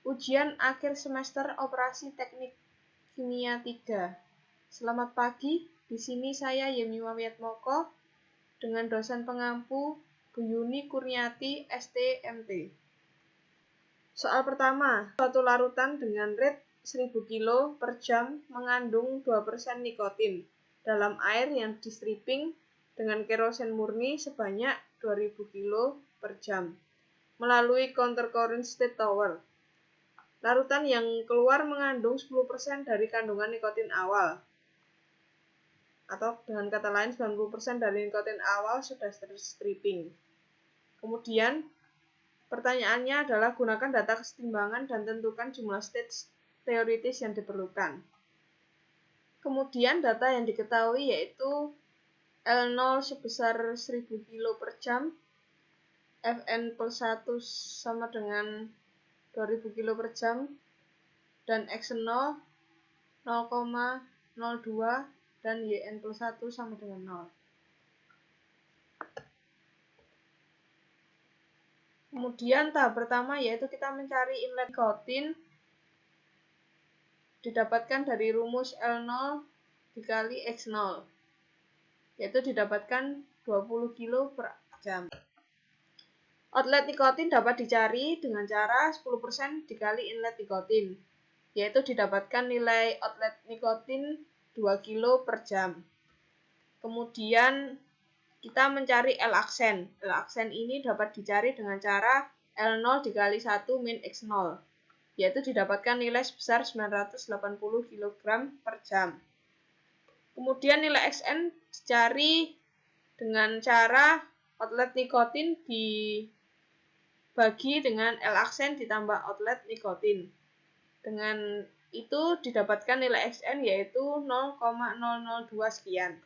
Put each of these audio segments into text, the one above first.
Ujian akhir semester Operasi Teknik Kimia 3. Selamat pagi, di sini saya Yemima Wiatmoko dengan dosen pengampu Bu Yuni Kurniati, ST.MT. Soal pertama, suatu larutan dengan rate 1000 kilo per jam mengandung 2% nikotin dalam air yang di-stripping dengan kerosen murni sebanyak 2000 kilo per jam melalui counter current state tower. Larutan yang keluar mengandung 10% dari kandungan nikotin awal. Atau dengan kata lain 90% dari nikotin awal sudah ter-stripping. Kemudian pertanyaannya adalah gunakan data kesetimbangan dan tentukan jumlah stage teoritis yang diperlukan. Kemudian data yang diketahui yaitu L0 sebesar 1000 kilo per jam, Fn plus 1 sama dengan 2000 kilo per jam, dan X0 0,02 dan Yn plus 1 sama dengan 0. Kemudian tahap pertama yaitu kita mencari inlet nikotin didapatkan dari rumus L0 dikali X0, yaitu didapatkan 20 kilo per jam. Outlet nikotin dapat dicari dengan cara 10% dikali inlet nikotin, yaitu didapatkan nilai outlet nikotin 2 kilo per jam. Kemudian kita mencari L-aksen. L-aksen ini dapat dicari dengan cara L0 dikali 1 min X0, yaitu didapatkan nilai sebesar 980 kg per jam. Kemudian nilai Xn dicari dengan cara outlet nikotin dibagi dengan L-aksen ditambah outlet nikotin. Dengan itu didapatkan nilai Xn yaitu 0,002 sekian.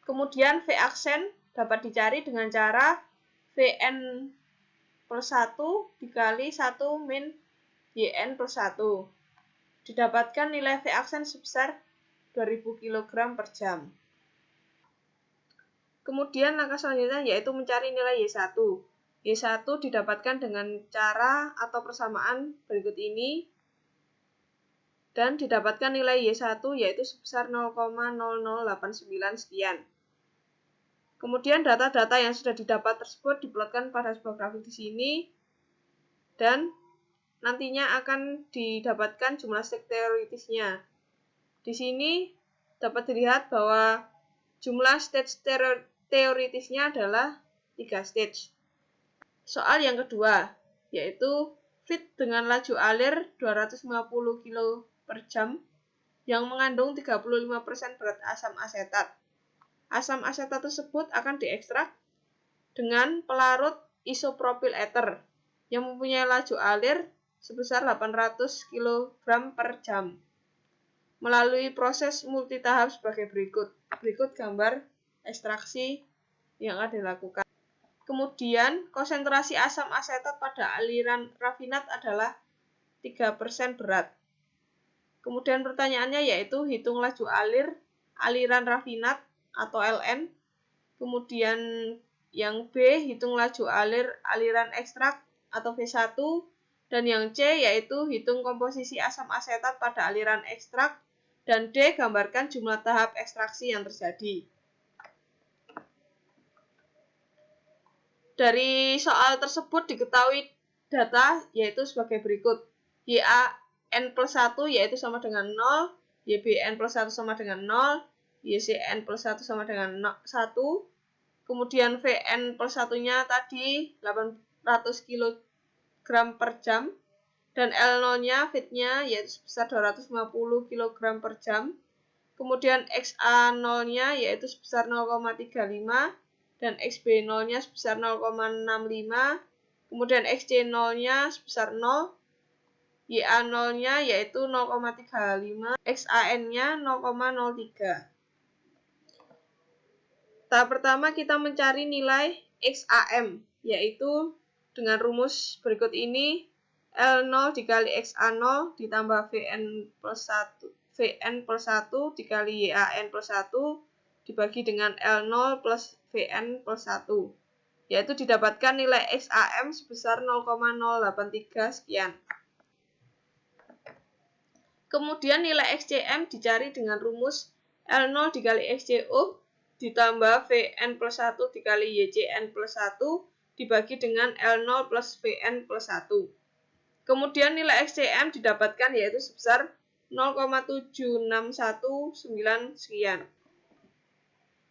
Kemudian V-aksen dapat dicari dengan cara Vn plus 1 dikali 1 min Yn plus 1. Didapatkan nilai V-aksen sebesar 2000 kg per jam. Kemudian langkah selanjutnya yaitu mencari nilai Y1. Y1 didapatkan dengan cara atau persamaan berikut ini. Dan didapatkan nilai Y1 yaitu sebesar 0,0089 sekian. Kemudian data-data yang sudah didapat tersebut diplotkan pada sebuah grafik di sini. Dan nantinya akan didapatkan jumlah stage teoritisnya. Di sini dapat dilihat bahwa jumlah stage teoritisnya adalah 3 stage. Soal yang kedua, yaitu feed dengan laju alir 250 kg per jam yang mengandung 35% berat asam asetat. Asam asetat tersebut akan diekstrak dengan pelarut isopropyl ether yang mempunyai laju alir sebesar 800 kg per jam melalui proses multitahap sebagai berikut. Berikut gambar ekstraksi yang akan dilakukan. Kemudian konsentrasi asam asetat pada aliran rafinat adalah 3% berat. Kemudian pertanyaannya yaitu hitung laju aliran rafinat atau Ln. Kemudian yang B hitung laju aliran ekstrak atau V1. Dan yang C yaitu hitung komposisi asam asetat pada aliran ekstrak. Dan D gambarkan jumlah tahap ekstraksi yang terjadi. Dari soal tersebut diketahui data yaitu sebagai berikut. YAN plus 1 yaitu sama dengan 0, YBN plus 1 sama dengan 0, YCN plus 1 sama dengan 1, kemudian Vn plus 1-nya tadi 800 kg per jam, dan L0-nya feed-nya yaitu sebesar 250 kg per jam, kemudian XA0-nya yaitu sebesar 0,35, dan XB0-nya sebesar 0,65, kemudian XC0-nya sebesar 0, YA0-nya yaitu 0,35, XAN-nya 0,03. Tahap pertama kita mencari nilai XAM, yaitu dengan rumus berikut ini, L0 dikali XA0 ditambah Vn plus 1 dikali YAN plus 1 dibagi dengan L0 plus Vn plus 1, yaitu didapatkan nilai XAM sebesar 0,083 sekian. Kemudian nilai XCM dicari dengan rumus L0 dikali XCO ditambah Vn plus 1 dikali YCN plus 1 dibagi dengan L0 plus Vn plus 1. Kemudian nilai XCM didapatkan yaitu sebesar 0,7619 sekian.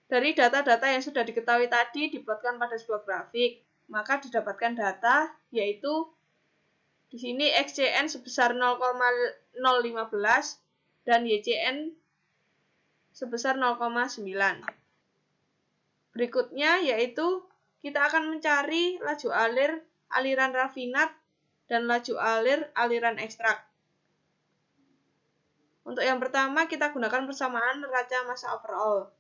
Dari data-data yang sudah diketahui tadi diplotkan pada sebuah grafik, maka didapatkan data yaitu di sini XCN sebesar 0,015 dan YCN sebesar 0,9. Berikutnya yaitu kita akan mencari laju alir aliran rafinat dan laju alir aliran ekstrak. Untuk yang pertama kita gunakan persamaan neraca massa overall,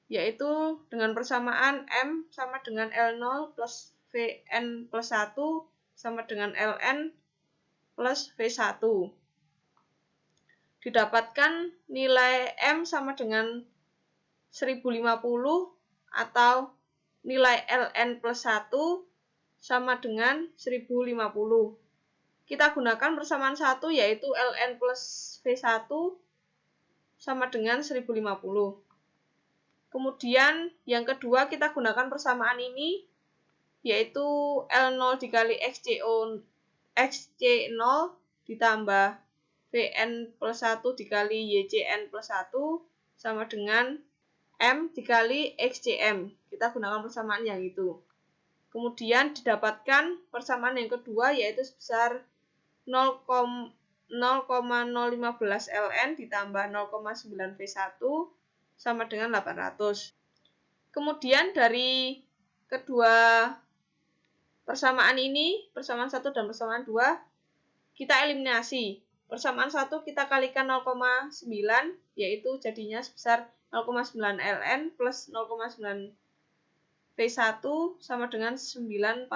yaitu dengan persamaan M sama dengan L0 plus Vn plus 1 sama dengan Ln plus V1. Didapatkan nilai M sama dengan 1050 atau nilai Ln plus 1 sama dengan 1050. Kita gunakan persamaan 1 yaitu Ln plus V1 sama dengan 1050. Kemudian yang kedua kita gunakan persamaan ini yaitu L0 dikali XC0 ditambah Vn plus 1 dikali YCN plus 1 sama dengan M dikali XCM. Kita gunakan persamaan yang itu. Kemudian didapatkan persamaan yang kedua yaitu sebesar 0,015 Ln ditambah 0,9 V1 sama dengan 800. Kemudian dari kedua persamaan ini, persamaan 1 dan persamaan 2, kita eliminasi. Persamaan 1 kita kalikan 0,9 yaitu jadinya sebesar 0,9 Ln plus 0,9 V1 sama dengan 945.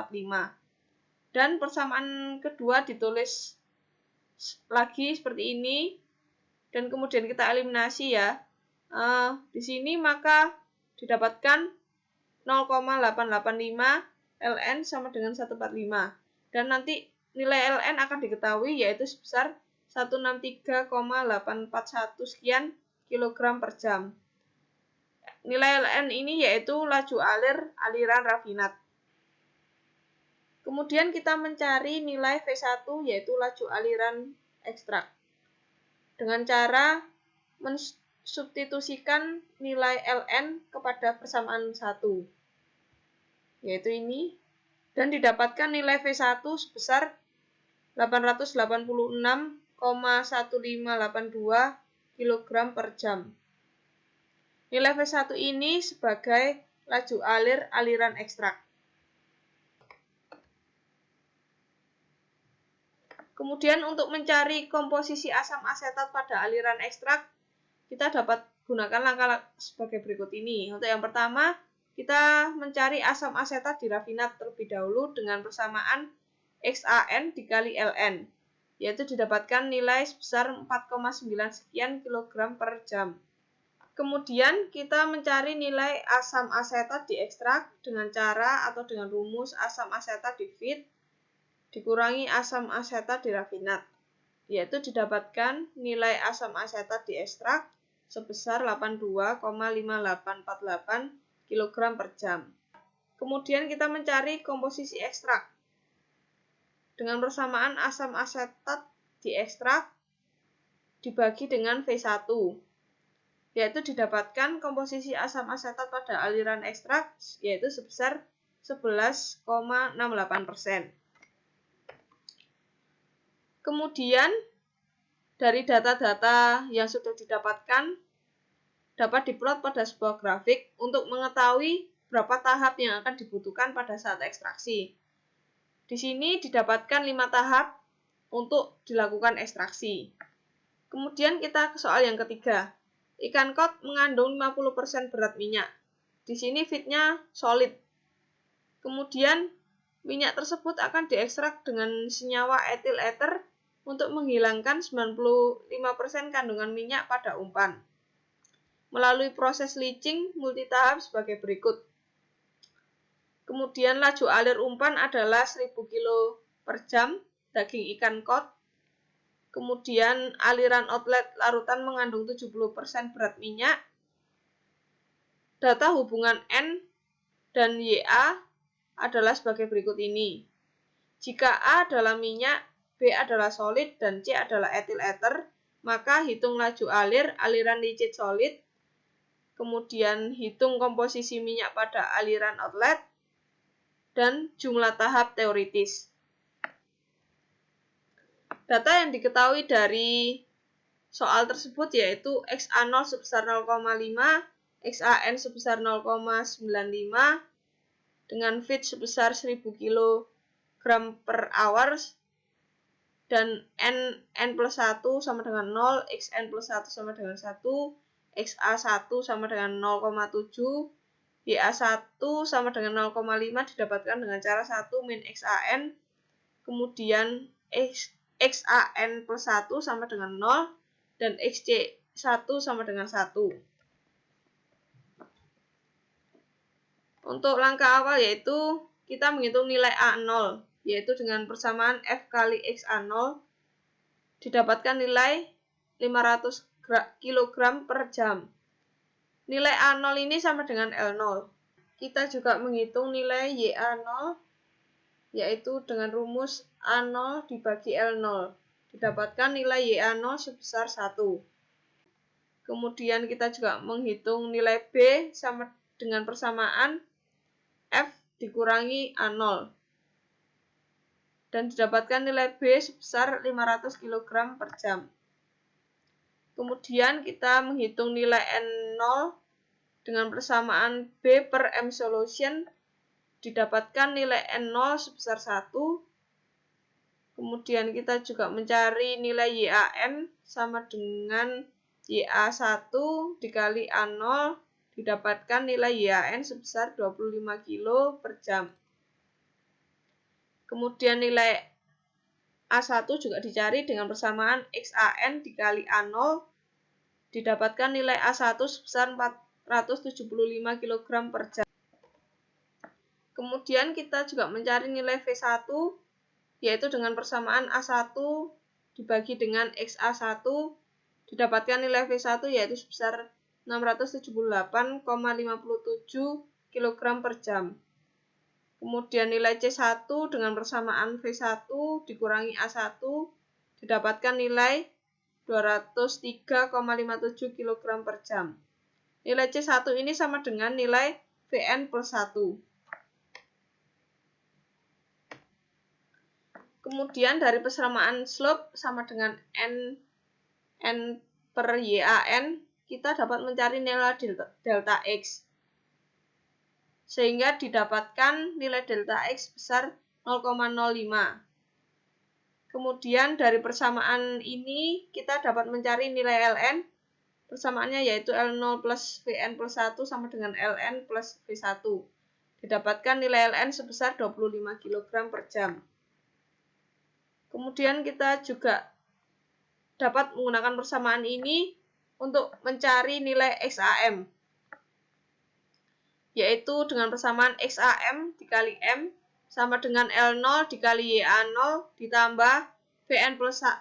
Dan persamaan kedua ditulis lagi seperti ini. Dan kemudian kita eliminasi ya. Di sini maka didapatkan 0,885 Ln sama dengan 145. Dan nanti nilai Ln akan diketahui yaitu sebesar 163,841 sekian kilogram per jam. Nilai Ln ini yaitu laju alir aliran rafinat. Kemudian kita mencari nilai V1 yaitu laju aliran ekstrak. Dengan cara mensubstitusikan nilai Ln kepada persamaan 1. Yaitu ini. Dan didapatkan nilai V1 sebesar 886,1582 kg per jam. Nilai V1 ini sebagai laju alir aliran ekstrak. Kemudian untuk mencari komposisi asam asetat pada aliran ekstrak, kita dapat gunakan langkah sebagai berikut ini. Untuk yang pertama, kita mencari asam asetat di rafinat terlebih dahulu dengan persamaan XAN dikali Ln, yaitu didapatkan nilai sebesar 4,9 sekian kilogram per jam. Kemudian kita mencari nilai asam asetat di ekstrak dengan cara atau dengan rumus asam asetat di feed dikurangi asam asetat di rafinat, yaitu didapatkan nilai asam asetat di ekstrak sebesar 82,5848 kg per jam. Kemudian kita mencari komposisi ekstrak dengan persamaan asam asetat di ekstrak dibagi dengan V1. Yaitu didapatkan komposisi asam asetat pada aliran ekstrak yaitu sebesar 11,68%. Kemudian dari data-data yang sudah didapatkan dapat diplot pada sebuah grafik untuk mengetahui berapa tahap yang akan dibutuhkan pada saat ekstraksi. Di sini didapatkan 5 tahap untuk dilakukan ekstraksi. Kemudian kita ke soal yang ketiga. Ikan kod mengandung 50% berat minyak. Di sini feednya solid. Kemudian minyak tersebut akan diekstrak dengan senyawa etil ether untuk menghilangkan 95% kandungan minyak pada umpan. Melalui proses leaching multitahap sebagai berikut. Kemudian laju alir umpan adalah 1000 kilo per jam daging ikan kod. Kemudian aliran outlet larutan mengandung 70% berat minyak. Data hubungan N dan YA adalah sebagai berikut ini. Jika A adalah minyak, B adalah solid, dan C adalah etil ether, maka hitung laju aliran licit solid, kemudian hitung komposisi minyak pada aliran outlet, dan jumlah tahap teoritis. Data yang diketahui dari soal tersebut yaitu XA0 sebesar 0,5, XAN sebesar 0,95, dengan feed sebesar 1000 kg per hour, dan N plus 1 sama dengan 0, XN plus 1 sama dengan 1, XA1 sama dengan 0,7, YA1 sama dengan 0,5 didapatkan dengan cara 1 min XAN, kemudian XAN plus 1 sama dengan 0, dan XC1 sama dengan 1. Untuk langkah awal yaitu kita menghitung nilai A0, yaitu dengan persamaan F kali XA0 didapatkan nilai 500 kg per jam. Nilai A0 ini sama dengan L0. Kita juga menghitung nilai YA0, yaitu dengan rumus A0 dibagi L0. Didapatkan nilai YA0 sebesar 1. Kemudian kita juga menghitung nilai B sama dengan persamaan F dikurangi A0. Dan didapatkan nilai B sebesar 500 kg per jam. Kemudian kita menghitung nilai N0 dengan persamaan B per M solution. Didapatkan nilai N0 sebesar 1. Kemudian kita juga mencari nilai YAN sama dengan YA1 dikali A0. Didapatkan nilai YAN sebesar 25 kg per jam. Kemudian nilai A1 juga dicari dengan persamaan XAN dikali A0. Didapatkan nilai A1 sebesar 475 kg per jam. Kemudian kita juga mencari nilai V1, yaitu dengan persamaan A1 dibagi dengan XA1. Didapatkan nilai V1 yaitu sebesar 678,57 kg per jam. Kemudian nilai C1 dengan persamaan V1 dikurangi A1 didapatkan nilai 203,57 kg per jam. Nilai C1 ini sama dengan nilai Vn plus 1. Kemudian dari persamaan slope sama dengan N per YAN, kita dapat mencari nilai delta X. Sehingga didapatkan nilai delta X besar 0,05. Kemudian dari persamaan ini kita dapat mencari nilai Ln. Persamaannya yaitu L0 plus Vn plus 1 sama dengan Ln plus V1. Didapatkan nilai Ln sebesar 25 kg per jam. Kemudian kita juga dapat menggunakan persamaan ini untuk mencari nilai XAM, yaitu dengan persamaan XAM dikali M sama dengan L0 dikali YA0 ditambah Vn plus 1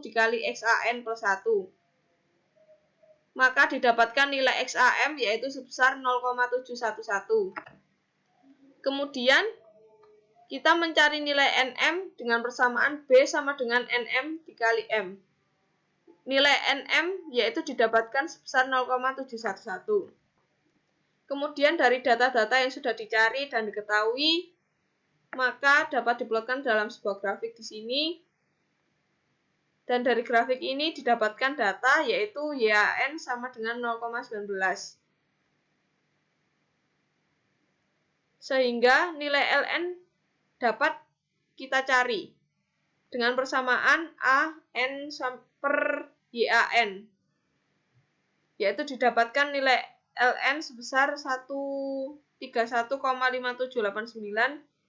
dikali XAN plus 1. Maka didapatkan nilai XAM yaitu sebesar 0,711. Kemudian kita mencari nilai NM dengan persamaan B sama dengan NM dikali M. Nilai NM yaitu didapatkan sebesar 0,711. Kemudian dari data-data yang sudah dicari dan diketahui, maka dapat diplotkan dalam sebuah grafik di sini. Dan dari grafik ini didapatkan data yaitu YAN sama dengan 0,19. Sehingga nilai Ln dapat kita cari dengan persamaan AN per YAN. Yaitu didapatkan nilai Ln sebesar 131,5789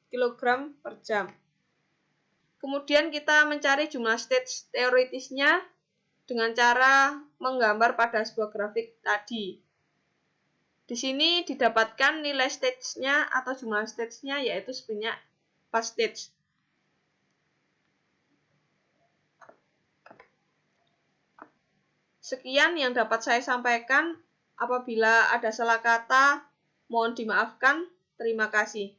kg per jam. Kemudian kita mencari jumlah stage teoritisnya dengan cara menggambar pada sebuah grafik tadi. Di sini didapatkan nilai stage-nya atau jumlah stage-nya yaitu sebanyak 4 stage. Sekian yang dapat saya sampaikan. Apabila ada salah kata, mohon dimaafkan. Terima kasih.